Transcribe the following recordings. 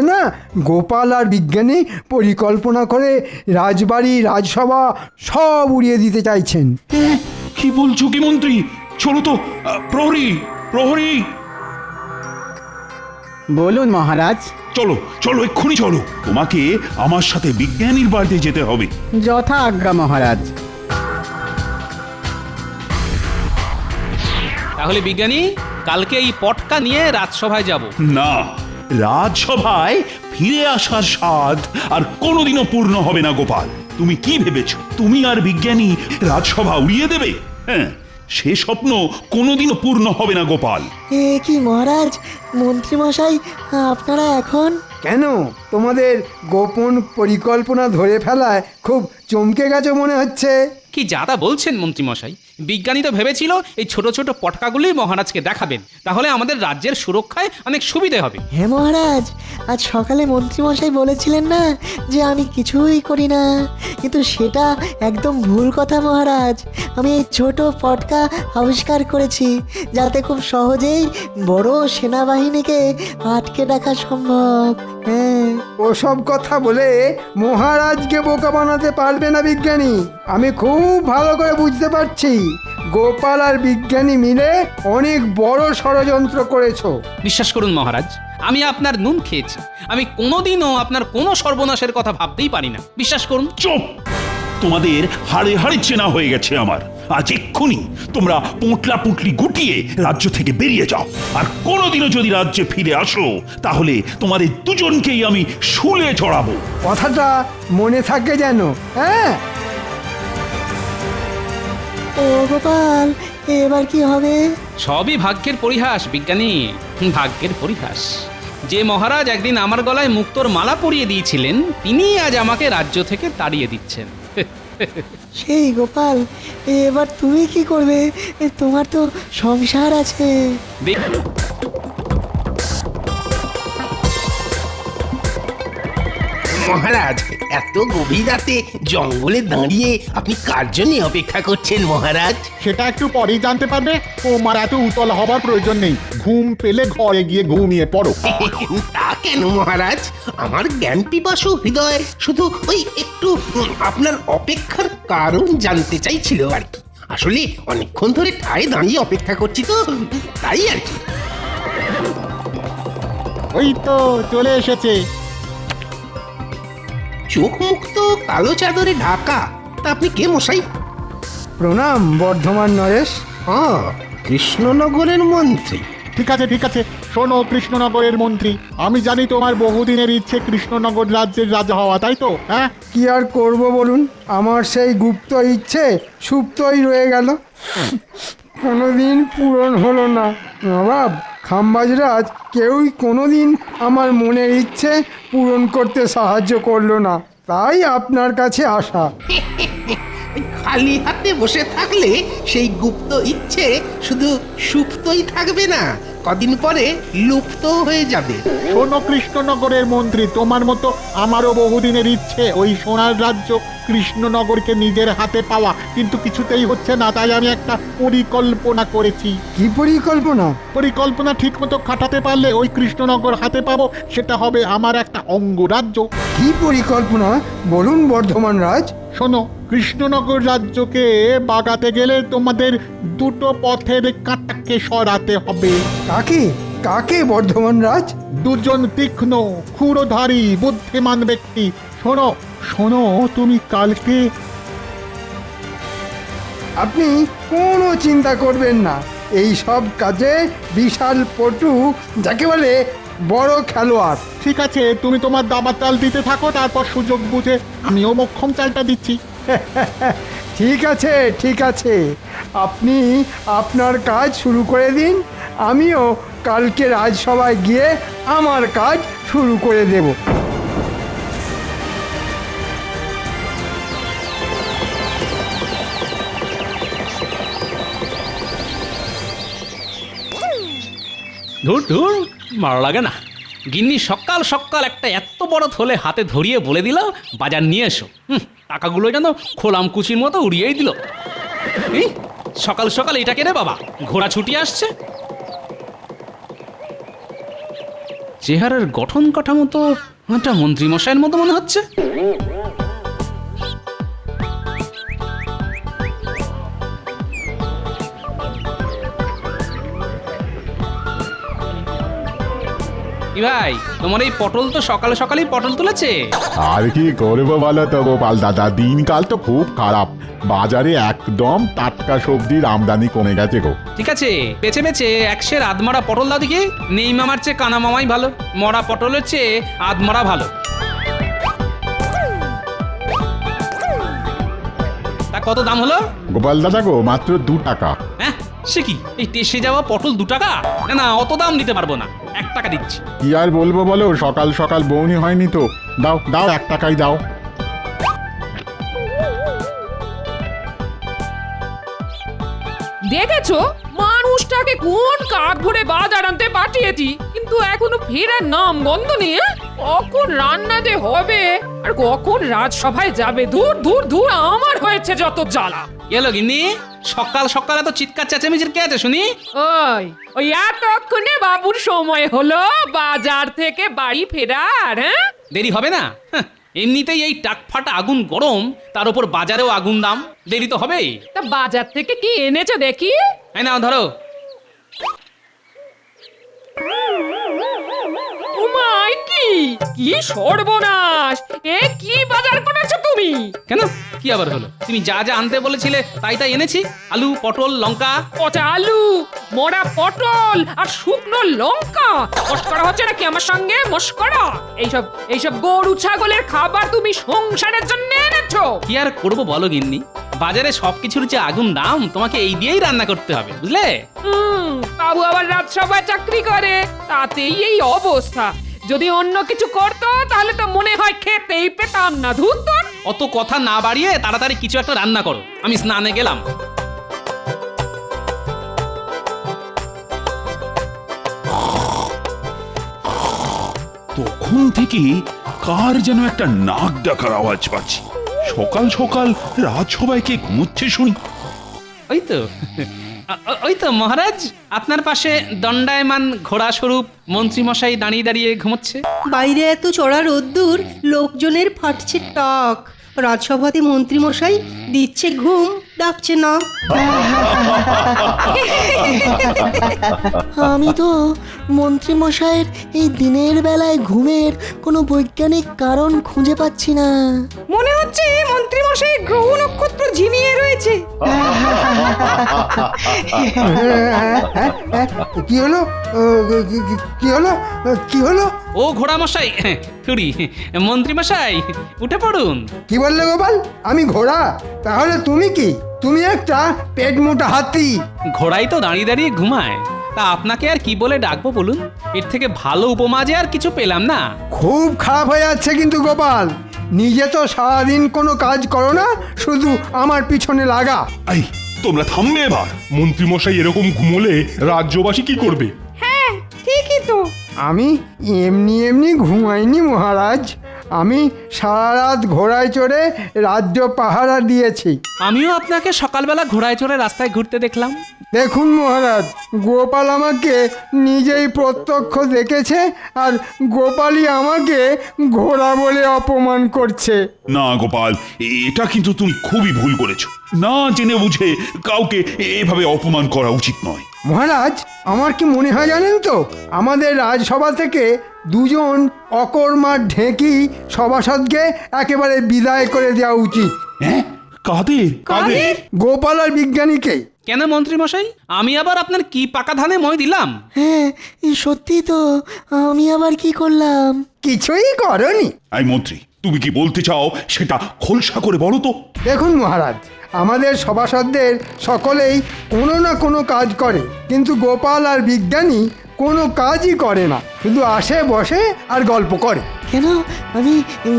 না গোপাল আর বিজ্ঞানী পরিকল্পনা করে রাজবাড়ি রাজসভা সব উড়িয়ে দিতে চাইছেন। কি বলছো কি মন্ত্রী? চলো তো, প্রহরী প্রহরী, বলুন মহারাজ। চলো চলো, এক্ষুনি চলো, তোমাকে আমার সাথে বিজ্ঞানীর বাড়িতে যেতে হবে। যথা আজ্ঞা মহারাজ। তাহলে বিজ্ঞানী, কালকে এই পটকা নিয়ে রাজসভায় যাব। না, রাজসভায় ফিরে আসার স্বাদ আর কোনোদিনও পূর্ণ হবে না গোপাল। তুমি কি ভেবেছো তুমি আর বিজ্ঞানী রাজসভা উড়িয়ে দেবে? হ্যাঁ, সে স্বপ্ন কোনোদিনও পূর্ণ হবে না গোপাল। এ কি মহারাজ, মন্ত্রীমশাই আপনারা এখন? কেন, তোমাদের গোপন পরিকল্পনা ধরে ফেলায় খুব চমকে গেছে মনে হচ্ছে। কি যাতা বলছেন মন্ত্রীমশাই? বিজ্ঞানী তো ভেবেছিল এই ছোট ছোট পটকাগুলি মহারাজকে দেখাবেন, তাহলে আমাদের রাজ্যের সুরক্ষায় অনেক সুবিধে হবে। হ্যাঁ মহারাজ, আজ সকালে মন্ত্রীমশাই বলেছিলেন না যে আমি কিছুই করি না, কিন্তু সেটা একদম ভুল কথা মহারাজ। আমি এই ছোট পটকা আবিষ্কার করেছি যাতে খুব সহজেই বড় সেনাবাহিনীকে আটকে রাখা সম্ভব। হ্যাঁ, ওসব কথা বলে মহারাজকে বোকা বানাতে পারবে না বিজ্ঞানী। আমি খুব ভালো করে বুঝতে পারছি গোপাল আর বিজ্ঞানী মিলে অনেক বড় ষড়যন্ত্র করেছো। বিশ্বাস করুন মহারাজ, আমি আপনার নুন খেয়েছি। আমি কোনোদিনও আপনার কোনো সর্বনাশের কথা ভাবতেই পারি না, বিশ্বাস করুন। চুপ! তোমাদের হাড়ে হাড়ে চেনা হয়ে গেছে আমার। আজ এক্ষুনি তোমরা পোঁটলা পুঁটলি গুটিয়ে রাজ্য থেকে বেরিয়ে যাও, আর কোনোদিনও যদি রাজ্যে ফিরে আসো তাহলে তোমাদের দুজনকেই আমি শুলে চড়াবো। কথাটা মনে থাকে যেন। হ্যাঁ, ও গোপাল, এবার কি হবে? সবই ভাগ্যের পরিহাস বিজ্ঞানী, ভাগ্যের পরিহাস। যে মহারাজ একদিন আমার গলায় মুক্তোর মালা পরিয়ে দিয়েছিলেন, তিনি আজ আমাকে রাজ্য থেকে তাড়িয়ে দিচ্ছেন। সেই গোপাল, এবার তুমি কি করবে? তোমার তো সংসার আছে। মহারাজ, এত গভীর রাতে জঙ্গলে দাঁড়িয়ে আপনি কার জন্য অপেক্ষা করছেন মহারাজ? সেটা একটু পরেই জানতে পারবে। তোমার এত উতল হবার প্রয়োজন নেই। ঘুম পেলে ঘরে গিয়ে ঘুমিয়ে পড়ো। তা কেন মহারাজ? আমার জ্ঞান পিপাসু হৃদয় শুধু ওই একটু আপনার অপেক্ষার কারণ জানতে চাইছিল আর কি। আসলে অনেকক্ষণ ধরে ঠায় দাঁড়িয়ে অপেক্ষা করছি তো, তাই আর কি। ওই তো চলে এসেছে। চোখ মুখ তো কালো চাদরে ঢাকা। তা আপনি কে মশাই? প্রণাম বর্ধমান নরেশ। কৃষ্ণনগরের মন্ত্রী। ঠিক আছে ঠিক আছে, শোনো কৃষ্ণনগরের মন্ত্রী, আমি জানি তোমার বহুদিনের ইচ্ছে কৃষ্ণনগর রাজ্যের রাজা হওয়া, তাই তো? হ্যাঁ, কি আর করব বলুন, আমার সেই গুপ্ত ইচ্ছে সুপ্তই রয়ে গেল, কোনোদিন পূরণ হলো না। নবাব খাম্বাজরাজ কেউই কোনোদিন আমার মনের ইচ্ছে পূরণ করতে সাহায্য করলো না, তাই আপনার কাছে আসা। খালি হাতে বসে থাকলে সেই গুপ্ত ইচ্ছে শুধু সুপ্তই থাকবে না, কদিন পরে লুপ্ত হয়ে যাবে। শোনো কৃষ্ণনগরের মন্ত্রী, তোমার মতো আমারও বহুদিনের ইচ্ছে ওই সোনার রাজ্য কৃষ্ণনগরকে নিজের হাতে পাওয়া, কিন্তু কিছুতেই হচ্ছে না। তাই আমি একটা পরিকল্পনা করেছি। কি পরিকল্পনা? পরিকল্পনা ঠিক মতো খাটাতে পারলে ওই কৃষ্ণনগর হাতে পাবো, সেটা হবে আমার একটা অঙ্গরাজ্য। কি পরিকল্পনা বলুন বর্ধমান রাজ। শোনো, কৃষ্ণনগর রাজ্যকে বাগাতে গেলে তোমাদের দুটো পথের কাঁটাকে সরাতে হবে। কাকে কাকে বর্ধমান রাজ? দুজন তীক্ষ্ণ ক্ষুরধারী বুদ্ধিমান ব্যক্তি। শোনো শোনো, তুমি কালকে... আপনি কোনো চিন্তা করবেন না, এই সব কাজে বিশাল পটু, যাকে বলে বড় খেলোয়াড়। ঠিক আছে, তুমি তোমার দাবার চাল দিতে থাকো, তারপর সুযোগ বুঝে আমিও মক্ষম চালটা দিচ্ছি। ঠিক আছে ঠিক আছে, আপনি আপনার কাজ শুরু করে দিন, আমিও কালকে রাজসভায় গিয়ে আমার কাজ শুরু করে দেব। ধুর ধুর, ভালো লাগে না। গিন্নি সকাল সকাল একটা এত বড় থলে হাতে ধরিয়ে বলে দিল বাজার নিয়ে এসো। টাকাগুলো যেন খোলাম কুচির মতো উড়িয়েই দিল। এই সকাল সকাল এটা কেনে বাবা, ঘোড়া ছুটি আসছে। চেহারার গঠন কাঠামো তো একটা মন্ত্রীমশাইয়ের মতো মনে হচ্ছে। কি ভাই, তোমার এই পটল তো সকালে সকালেই পটল তুলেছে। আর কি করবো বলো তো গোপাল দাদা, দিনকাল তো খুব খারাপ। বাজারে একদম টাটকা সবজির আমদানি কমে গেছে গো। ঠিক আছে, বেছে বেছে একশের আধমরা পটল দাও দেখি। নেই মামার চেয়ে কানা মামাই ভালো, মরা পটলের চেয়ে আধমরা ভালো। তা কত দাম হলো? গোপাল দাদা গো, মাত্র 2 টাকা। হ্যাঁ, সে কি, এই টেসে যাওয়া পটল 2 টাকা? না না, অত দাম দিতে পারবো না, 1 টাকা দিচ্ছি। কি আর বলবো বলো, সকাল সকাল বউনি হয়নি তো। দাও দাও, 1 টাকাই দাও। দেখেছো মানুষটাকে কোন কাক ভরে বাজার আনতে পাঠিয়েছি, কিন্তু এখনো ফেরার নাম গন্ধ নেই। কখন রান্না যে হবে আর কখন রাজসভায় যাবে, দূর দূর দূর, আমার হয়েছে যত জ্বালা। এলো গিন্নি, সকাল সকাল এত চিৎকার চেঁচামেচির কে আছে শুনি? ওই এতক্ষণে বাবুর সময় হলো বাজার থেকে বাড়ি ফেরার। হ্যাঁ, দেরি হবে না? হাহ, এমনিতেই এই টাকফাটা আগুন গরম, তার উপর বাজারেও আগুন দাম, দেরি তো হবেই। তা বাজার থেকে কি এনেছো দেখি? এই নাও ধরো। উমাই, কি কি সর্বনাশ! এ কি বাজার করেছো তুমি? কেন, কি আবার হলো? তুমি যা যা আনতে বলেছিলে তাই তাই এনেছি। আলু, পটল, লঙ্কা। পচা আলু, মোড়া পটল আর শুকনো লঙ্কা। মস্করা হচ্ছে নাকি আমার সঙ্গে? মস্করা? এইসব গরু ছাগলের খাবার তুমি সংসারের জন্য এনেছো? কি আর করবো বলো গিন্নি, বাজারে সবকিছুর যে আগুন দাম, তোমাকে এই দিয়েই রান্না করতে হবে, বুঝলে? বাবু আবার রাজসভায় চাকরি করে, তাতেই এই অবস্থা। যদি অন্য কিছু করতো তাহলে তো মনে হয় খেতেই পেতাম না। ধুর তোর। অত কথা না বাড়িয়ে তাড়াতাড়ি কিছু একটা রান্না করো, আমি স্নানে গেলাম। তখন থেকে কার যেন একটা নাক ডাকার আওয়াজ পাচ্ছি। সকাল সকাল রাজসভায় কে ঘুমোচ্ছে শুনি। ওই তো ওই তো মহারাজ, আপনার পাশে দণ্ডায়মান ঘোড়া স্বরূপ মন্ত্রীমশাই দাঁড়িয়ে দাঁড়িয়ে ঘুমোচ্ছে। বাইরে এত চড়া রোদ্দুর, লোকজনের ফাটছে টাক। রাজসভাতে মন্ত্রীমশাই দিচ্ছে ঘুম, ডাকছে না। আমি তো মন্ত্রীমশাইয়ের এই দিনের বেলায় ঘুমের কোনো বৈজ্ঞানিক কারণ খুঁজে পাচ্ছি না। মনে হচ্ছে মন্ত্রীমশাই গ্রহ নক্ষত্র ঝিমিয়ে রয়েছে। কি হলো? কি হলো? কি হলো? ও ঘোড়া মশাই, থুড়ি মন্ত্রীমশাই, উঠে পড়ুন। কি বললে গোপাল? আমি ঘোড়া? তাহলে তুমি কি? তুমি একটা পেট মোটা হাতি। ঘোড়াই তো দাঁড়িয়ে দাঁড়িয়ে ঘুমায়, তা আপনাকে আর কি বলে ডাকবো বলুন? এর থেকে ভালো উপমা যে আর কিছু পেলাম না। খুব খারাপ হয়ে যাচ্ছে কিন্তু গোপাল, নিজে তো সারাদিন কোনো কাজ করো না, শুধু আমার পিছনে লাগা। এই, তোমরা থামবে এবার। মন্ত্রীমশাই এরকম ঘুমোলে রাজ্যবাসী কি করবে? হ্যাঁ, ঠিকই তো। আমি এমনি এমনি ঘুমাইনি মহারাজ, আমি সারা রাত ঘোড়ায় চড়ে রাজ্য পাহারা দিয়েছি। আমিও আপনাকে সকালবেলা ঘোড়ায় চড়ে রাস্তায় ঘুরতে দেখলাম। দেখুন মহারাজ, গোপাল আমাকে নিজেই প্রত্যক্ষ দেখেছে, আর গোপালই আমাকে ঘোড়া বলে অপমান করছে। না গোপাল, এটা কিন্তু তুমি খুবই ভুল করেছো। না জেনে বুঝে কাউকে এভাবে অপমান করা উচিত নয়। মহারাজ, আমার কি মনে হয় জানেন তো, আমাদের রাজসভা থেকে 2জন অকর্মা ঢেঁকি সভাসদকে একেবারে বিদায় করে দেওয়া উচিত। হ্যাঁ, কাদের? কাদের? গোপাল আর বিজ্ঞানীকে। কেন মন্ত্রীমশাই, আমি আবার আপনার কি পাকা ধানে মই দিলাম? হ্যাঁ, সত্যি তো, আমি আবার কি করলাম? কিছুই করনি। এই মন্ত্রী, তুমি কি বলতে চাও সেটা খোলসা করে বলো তো। দেখুন মহারাজ, আমাদের সভাসদদের সকলেই কোনো না কোনো কাজ করে, কিন্তু গোপাল আর বিজ্ঞানী কোনো কাজই করে না, শুধু আসে বসে আর গল্প করে। কেন? আমি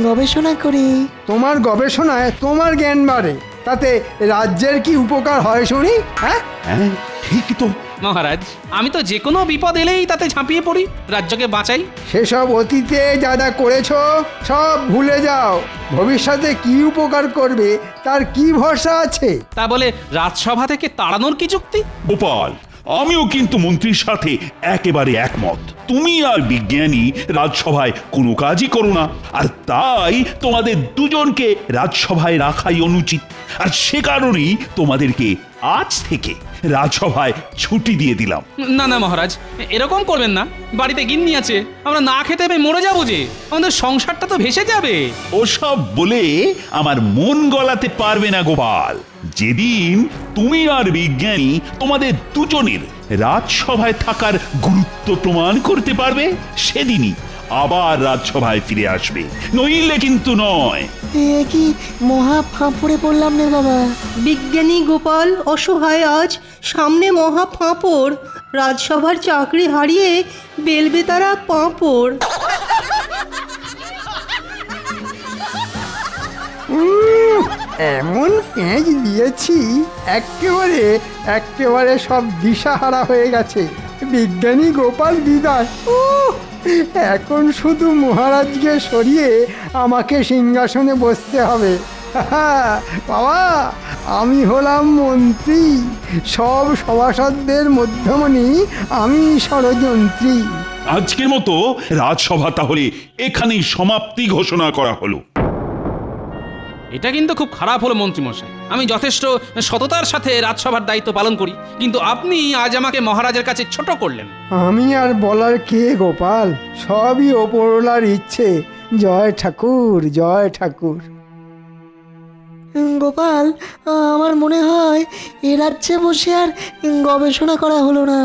গবেষণা করি। তোমার গবেষণায় তোমার জ্ঞান বাড়ে, তাতে রাজ্যের কি উপকার হয় শুনি? হ্যাঁ, হ্যাঁ, ঠিক তো। মহারাজ, আমি তো যে কোনো বিপদ এলেই তাতে ঝাঁপিয়ে পড়ি, রাজ্যকে বাঁচাই। সেসব অতীতে যা যা করেছো সব ভুলে যাও। ভবিষ্যতে কি উপকার করবে তার কি ভরসা আছে? তা বলে রাজসভা থেকে তাড়ানোর কি যুক্তি? গোপাল, আমিও কিন্তু মন্ত্রীর সাথে একেবারে একমত। তুমি আর বিজ্ঞানী রাজসভায় কোনো কাজই করো না, আর তাই তোমাদের দুজনকে রাজসভায় রাখাই অনুচিত। আর সে কারণেই তোমাদেরকে আজ থেকে রাজসভায় ছুটি দিয়ে দিলাম। না না মহারাজ, এরকম করবেন না। বাড়িতে গিন্নি আছে, আমরা না খেতে পেয়ে মরে যাবো যে, আমাদের সংসারটা তো ভেসে যাবে। ওসব বলে আমার মন গলাতে পারবে না গোপাল। যেদিন তুমি আর বিজ্ঞানী তোমাদের দুজনের রাজসভায় থাকার গুরুত্ব প্রমাণ করতে পারবে, সেদিনই আবার রাজসভায় ফিরে আসবে, নইলে কিন্তু নয়। এ কি মহা ফাঁপড়ে পড়লাম রে বাবা। বিজ্ঞানী গোপাল অসহায় আজ, সামনে মহা ফাঁপড়। রাজসভার চাকরি হারিয়ে বেলবেতারা পাঁপড়। এমন পেঁচ দিয়েছি একেবারে সব দিশাহারা হয়ে গেছে। বিজ্ঞানী গোপাল বিদায়। এখন শুধু মহারাজকে সরিয়ে আমাকে সিংহাসনে বসতে হবে। বাবা, আমি হলাম মন্ত্রী, সব সভাসদদের মধ্যমণি আমি ষড়যন্ত্রী। আজকের মতো রাজসভা তাহলে এখানেই সমাপ্তি ঘোষণা করা হলো। এটা কিন্তু খুব খারাপ হলো মন্ত্রীমশাই। আমি যথেষ্ট সততার সাথে রাজসভার দায়িত্ব পালন করি, কিন্তু আপনি আজ আমাকে মহারাজের কাছে ছোট করলেন। আমি আর বলার কে গোপাল, সবই ওপরওয়ালার ইচ্ছে। জয় ঠাকুর, জয় ঠাকুর। গোপাল, আমার মনে হয় এ রাজ্যে বসে আর গবেষণা করা হলো না।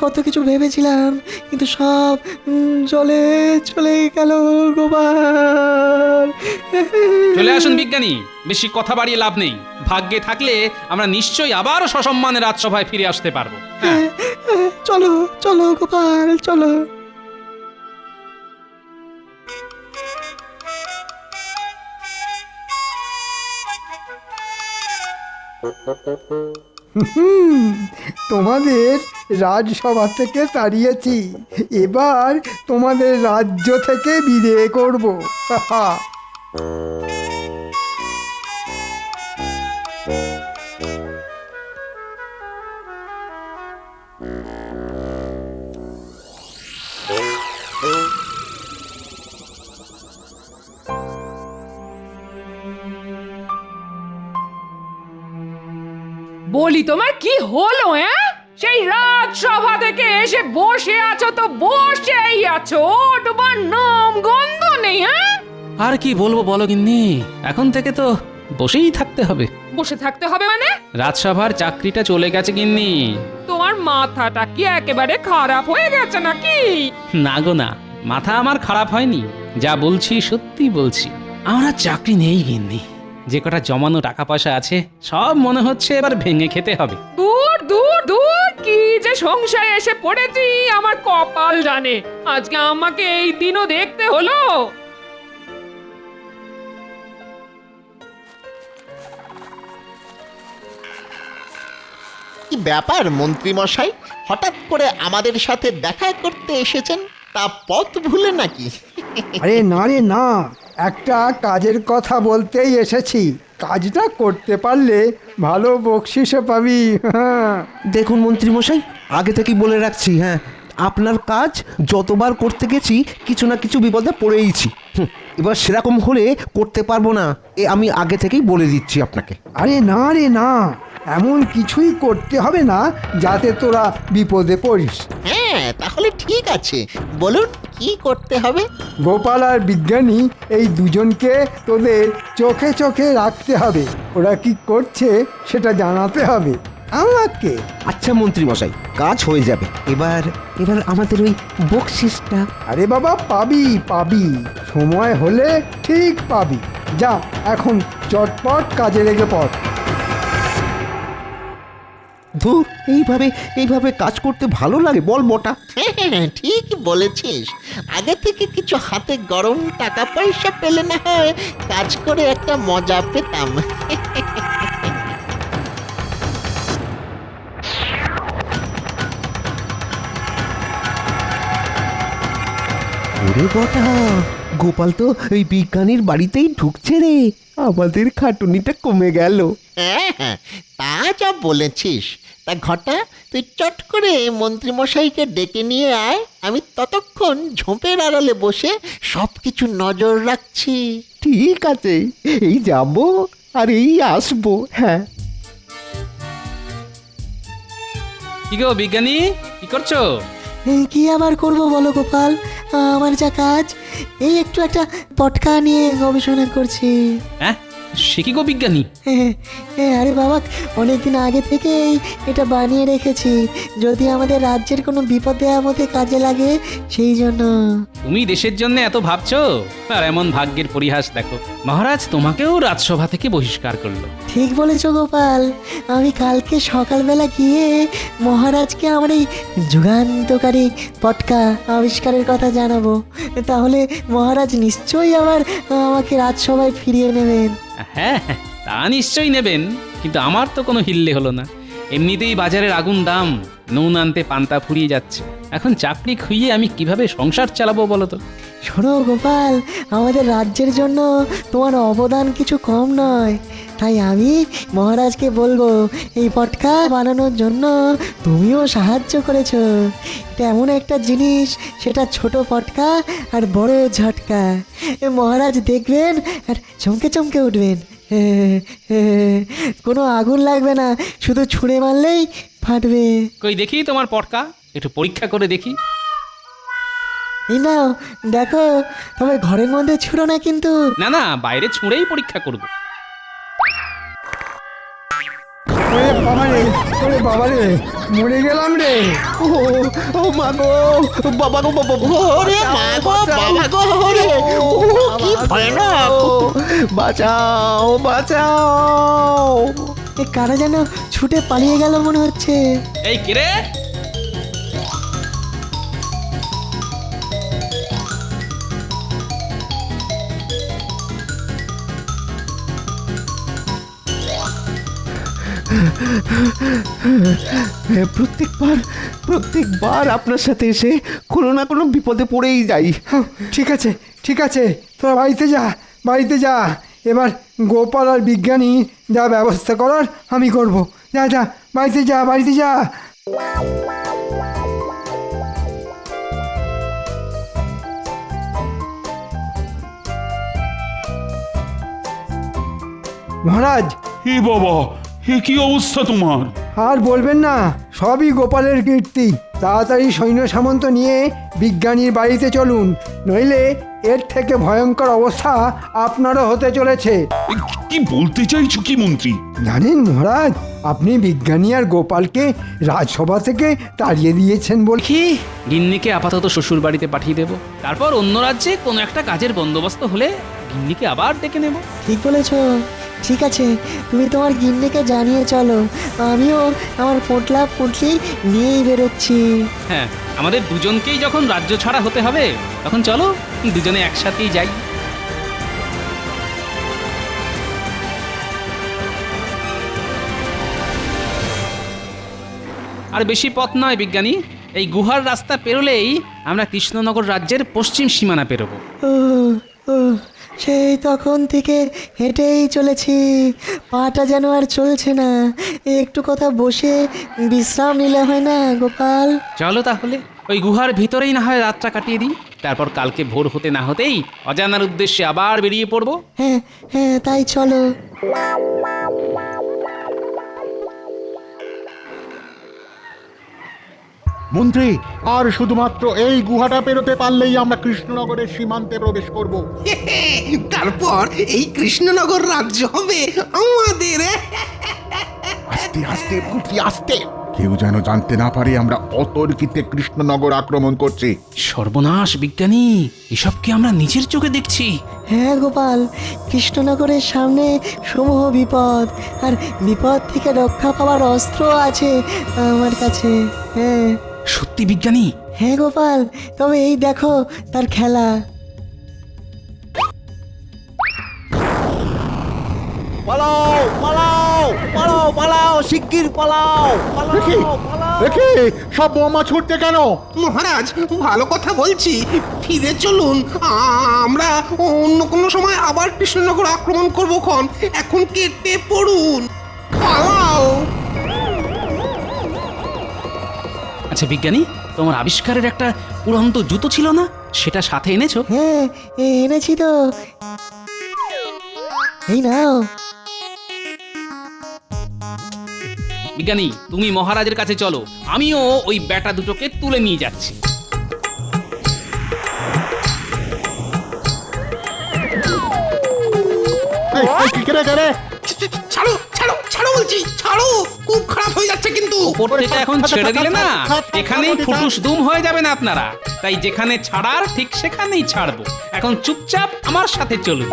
কত কিছু ভেবেছিলাম, কিন্তু সব জলে চলে গেল গোপাল। চলে আসুন বিজ্ঞানী, বেশি কথা বাড়িয়ে লাভ নেই। ভাগ্যে থাকলে আমরা নিশ্চয়ই আবারও সসম্মানে রাজসভায় ফিরে আসতে পারবো। হ্যাঁ, চলো চলো গোপাল, চলো। তোমাদের রাজসভা থেকে তাড়িয়েছি, এবার তোমাদের রাজ্য থেকে বিদায় করব। বলি তোমার কি হলো? সেই রাজসভা থেকে এসে বসে আছো তো বসেই আছো, তোমার নাম গন্ধ নেই। আর কি বলবো বলো গিন্নি, এখন থেকে তো বসেই থাকতে হবে। বসে থাকতে হবে মানে? রাজসভার চাকরিটা চলে গেছে গিন্নি। তোমার মাথাটা কি একেবারে খারাপ হয়ে গেছে নাকি? না গো না, মাথা আমার খারাপ হয়নি, যা বলছি সত্যি বলছি। আমার চাকরি নেই গিন্নি, যে কটা জমানো টাকা পয়সা আছে সব মনে হচ্ছে এবার ভেঙে খেতে হবে। দূর দূর দূর, কি যে সংসারে এসে পড়েছি আমার কপাল জানে। আজকে আমাকে এই দিনও দেখতে হলো। কি ব্যাপার মন্ত্রী মশাই, হঠাৎ করে আমাদের সাথে দেখা করতে এসেছেন? তা পথ ভুলে নাকি? আরে না রে না, একটা কাজের কথা বলতেই এসেছি। কাজটা করতে পারলে ভালো বকশিসও পাবি। দেখুন মন্ত্রীমশাই, আগে থেকেই বলে রাখছি, হ্যাঁ, আপনার কাজ যতবার করতে গেছি কিছু না কিছু বিপদে পড়েইছি। এবার সেরকম হলে করতে পারবো না, এ আমি আগে থেকেই বলে দিচ্ছি আপনাকে। আরে না রে না, এমন কিছুই করতে হবে না যাতে তোরা বিপদে পড়িস। হ্যাঁ, তাহলে ঠিক আছে, বলুন কি করতে হবে? গোপাল আর বিজ্ঞানী এই দুজনকে তোদের চোখে চোখে রাখতে হবে। ওরা কি করছে সেটা জানাতে হবে আমাকে। আচ্ছা মন্ত্রীমশাই, কাজ হয়ে যাবে। এবার আমাদের ওই বকশিসটা। আরে বাবা, পাবি পাবি, সময় হলে ঠিক পাবি। যা এখন চটপট কাজে লেগে পড়। ধুর, এইভাবে কাজ করতে ভালো লাগে বল মোটা? হ্যাঁ, ঠিক বলেছিস। আগে থেকে কিছু হাতে গরম টাকা পয়সা পেলে না হয় কাজ করে একটা মজা পেতাম। ওরে বটা, গোপাল তো ওই বিজ্ঞানীর বাড়িতেই ঢুকছে রে, আমাদের খাটুনিটা কমে গেল। হ্যাঁ, তা যা বলেছিস। তা তা ঘটা তুই চট করে মন্ত্রীমশাইকে ডেকে নিয়ে আয়, আমি ততক্ষণ ঝোপের আড়ালে বসে সব কিছু নজর রাখছি। ঠিক আছে, এই যাব আর এই আসবো। হ্যাঁ, কি গো বিজ্ঞানী, কি করছো? কি আবার করব বলো গোপাল, আমার যা কাজ, এই একটু একটা পটকা নিয়ে গবেষণা করছি। হ্যাঁ, সে কি গো বিজ্ঞানী? আরে বাবা, অনেকদিন আগে থেকেই এটা বানিয়ে রেখেছি, যদি আমাদের রাজ্যের কোনো বিপদে আপদে কাজে লাগে সেই জন্য। তুমি দেশের জন্য এত ভাবছো, আর এমন ভাগ্যের পরিহাস দেখো, মহারাজ তোমাকেও রাজসভা থেকে বহিষ্কার করলো। ঠিক বলেছ গোপাল, আমি কালকে সকালবেলা গিয়ে মহারাজকে আমার এই যুগান্তকারী পটকা আবিষ্কারের কথা জানাবো, তাহলে মহারাজ নিশ্চয়ই আবার আমাকে রাজসভায় ফিরিয়ে নেবেন। হ্যাঁ হ্যাঁ, তা নিশ্চয়ই নেবেন, কিন্তু আমার তো কোনো হিল্লে হলো না। এমনিতেই বাজারের আগুন দাম, নুন আনতে পান্তা ফুরিয়ে যাচ্ছে, এখন চাকরি খুইয়ে আমি কিভাবে সংসার চালাবো বলো তো? শোনো গোপাল, আমাদের রাজ্যের জন্য তোমার অবদান কিছু কম নয়, তাই আমি মহারাজকে বলবো এই পটকা বানানোর জন্য তুমিও সাহায্য করেছো। এটা এমন একটা জিনিস, সেটা ছোট পটকা আর বড় ঝটকা, মহারাজ দেখবেন আর চমকে চমকে উঠবেন। কোনো আগুন লাগবে না, শুধু ছুঁড়ে মারলেই ফাটবে। কই দেখি তোমার পটকা, একটু পরীক্ষা করে দেখি। এই নাও দেখো, তবে ঘরের মধ্যে ছুঁড়ো না কিন্তু। না না, বাইরে ছুঁড়েই পরীক্ষা করব। ওরে বাবা রে, ওরে বাবা রে, মরে গেলাম রে। ও মা গো, বাবা গো, বাবা গো, ওরে মা গো, বাবা গো, ওরে, কি ভয়ানক! বাঁচাও, বাঁচাও। এ কারা যেন ছুটে পালিয়ে গেল মনে হচ্ছে। এই কিরে, প্রত্যেকবার আপনার সাথে এসে কোনো না কোনো বিপদে পড়েই যাই। ঠিক আছে, ঠিক আছে, তোরা বাড়িতে যা, বাড়িতে যা। এবার গোপাল আর বিজ্ঞানী যা ব্যবস্থা করার আমি করব। যা যা, বাড়িতে যা, বাড়িতে যা। মহারাজ, হে বাবা, হে কি অবস্থা তোমার? আর বলবেন না, সবই গোপালের কীর্তি। তাড়াতাড়ি সৈন্য সামন্ত নিয়ে বিজ্ঞানীর বাড়িতে চলুন, নইলে এর থেকে ভয়ঙ্কর অবস্থা আপনারও হতে চলেছে। কি বলতে চাইছো কি মন্ত্রী? জানেন মহারাজ, আপনি বিজ্ঞানী আর গোপালকে রাজসভা থেকে তাড়িয়ে দিয়েছেন বলে। কি গিন্নিকে আপাতত শ্বশুর বাড়িতে পাঠিয়ে দেব, তারপর অন্য রাজ্যে কোনো একটা কাজের বন্দোবস্ত হলে গিন্নিকে আবার ডেকে নেব। ঠিক বলেছ, ঠিক আছে, তুমি তোমার গিন্নিকে জানিয়ে চলো, আমিও আমার পোটলা পুটলি নিয়েই বেরোচ্ছি। হ্যাঁ, আমাদের দুজনকেই যখন রাজ্য ছাড়া হতে হবে, তখন চলো দুজনে একসাথেই যাই। আর বেশি পথ নয় বিজ্ঞানী, এই গুহার রাস্তা পেরোলেই আমরা কৃষ্ণনগর রাজ্যের পশ্চিম সীমানা পেরোবো। ও ও, সেই তখন থেকে হেঁটেই চলেছি, পাটা যেন আর চলছে না। একটু কথা বসে বিশ্রাম নিলে হয় না গোপাল? চলো তাহলে ওই গুহার ভিতরেই না হয় রাতটা কাটিয়ে দিই, তারপর কালকে ভোর হতে না হতেই অজানার উদ্দেশ্যে আবার বেরিয়ে পড়বো। হ্যাঁ হ্যাঁ, তাই চলো। মন্ত্রী, আর শুধুমাত্র এই গুহাটা পেরোতে পারলেই আমরা কৃষ্ণনগরের সীমান্তে প্রবেশ করব। তারপর এই কৃষ্ণনগর রাজ্য হবে আমাদের। আস্তে আস্তে মন্ত্রী, আস্তে, কেউ যেন জানতে না পারে আমরা অতর্কিতে কৃষ্ণনগর আক্রমণ করছি। সর্বনাশ বিজ্ঞানী, এসব কি আমরা নিজের চোখে দেখছি? হ্যাঁ গোপাল, কৃষ্ণনগরের সামনে সমূহ বিপদ, আর বিপদ থেকে রক্ষা পাওয়ার অস্ত্র আছে আমার কাছে। হ্যাঁ সত্যি বিজ্ঞানী? হ্যাঁ গোপাল, তবে এই দেখো তার খেলা। পালাও, পালাও, পালাও, পালাও, শিগগির পালাও, দেখি সব বোমা ছুটতে কেন? মহারাজ, ভালো কথা বলছি, ফিরে চলুন। আমরা অন্য কোনো সময় আবার কৃষ্ণনগর আক্রমণ করবো খন, এখন কেটে পড়ুন, পালাও। আচ্ছা বিজ্ঞানী, তোমার আবিষ্কারের একটা উড়ন্ত জুতো ছিল না, সেটা সাথে এনেছো? হ্যাঁ এনেছি তো, এই নাও। বিজ্ঞানী, তুমি মহারাজের কাছে চলো, আমিও ওই ব্যাটা দুটোকে তুলে নিয়ে যাচ্ছি। কে রে? ছাড়ো ছাড়ো ছাড়ো বলছি, ছাড়ো, খুব খারাপ হয়ে যাচ্ছে কিন্তু। ওপর থেকে এখন ছেড়ে দিলে না, এখানেই ফুটুস দুম হয়ে যাবেন আপনারা। তাই যেখানে ছাড়ার ঠিক সেখানেই ছাড়বো। এখন চুপচাপ আমার সাথে চলুন।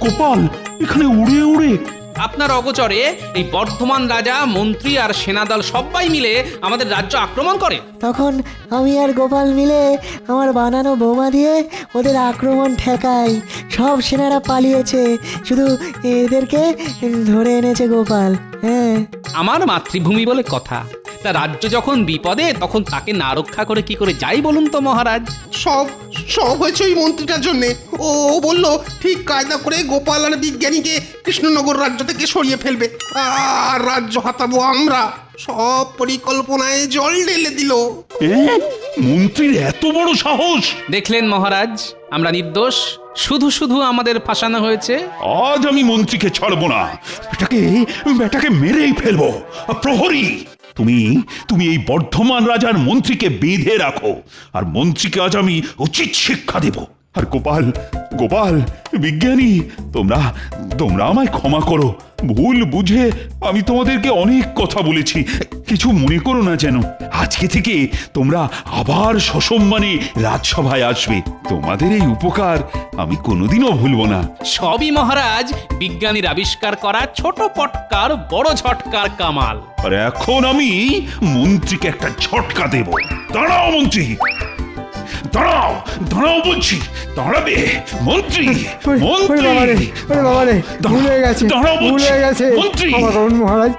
গোপাল, এখানে উড়ে উড়ে আপনার অগোচরে এই বর্ধমান রাজা, মন্ত্রী আর সেনাদল সবাই মিলে আমাদের রাজ্য আক্রমণ করে। তখন আমি আর গোপাল মিলে আমার বানানো বোমা দিয়ে ওদের আক্রমণ ঠেকাই। সব সেনারা পালিয়েছে, শুধু এদেরকে ধরে এনেছে গোপাল। হ্যাঁ, আমার মাতৃভূমি বলে কথা। তা রাজ্য যখন বিপদে, তখন তাকে না রক্ষা করে কি করে যাই বলুন তো মহারাজ? সব সব হয়েছে ওই মন্ত্রীটার জন্যে। ও বলল ঠিক কায়দা করে গোপাল আর বিজ্ঞানীকে কৃষ্ণনগর রাজ্য থেকে সরিয়ে ফেলবে, আর রাজ্য হাতাবো আমরা। সব পরিকল্পনায় জল ঢেলে দিল। মন্ত্রীর এত বড় সাহস! দেখলেন মহারাজ, আমরা নির্দোষ, শুধু শুধু আমাদের ফাঁসানো হয়েছে। আজ আমি মন্ত্রীকে ছাড়বো না, বেটাকে মেরেই ফেলবো। প্রহরী, তুমি এই বর্ধমান রাজার মন্ত্রীকে বেঁধে রাখো, আর মন্ত্রীকে আজ আমি উচিত শিক্ষা দেব। আর গোপাল, বিজ্ঞানী, তোমরা আমায় ক্ষমা করো। ভুল বুঝে আমি তোমাদেরকে অনেক কথা বলেছি, কিছু মনে করো না যেন। আজকে থেকে তোমরা আবার সসম্মানে রাজসভায় আসবে। তোমাদের এই উপকার আমি কোনোদিনও ভুলবো না। সবই মহারাজ বিজ্ঞানীর আবিষ্কার করা ছোট পটকার বড় ঝটকার কামাল। আর এখন আমি মন্ত্রীকে একটা ঝটকা দেব। দাঁড়াও মন্ত্রী, দাঁড়াও বলছি, দাঁড়াবে মন্ত্রী। ভুল হয়ে গেছে, মন্ত্রী। মহারাজ।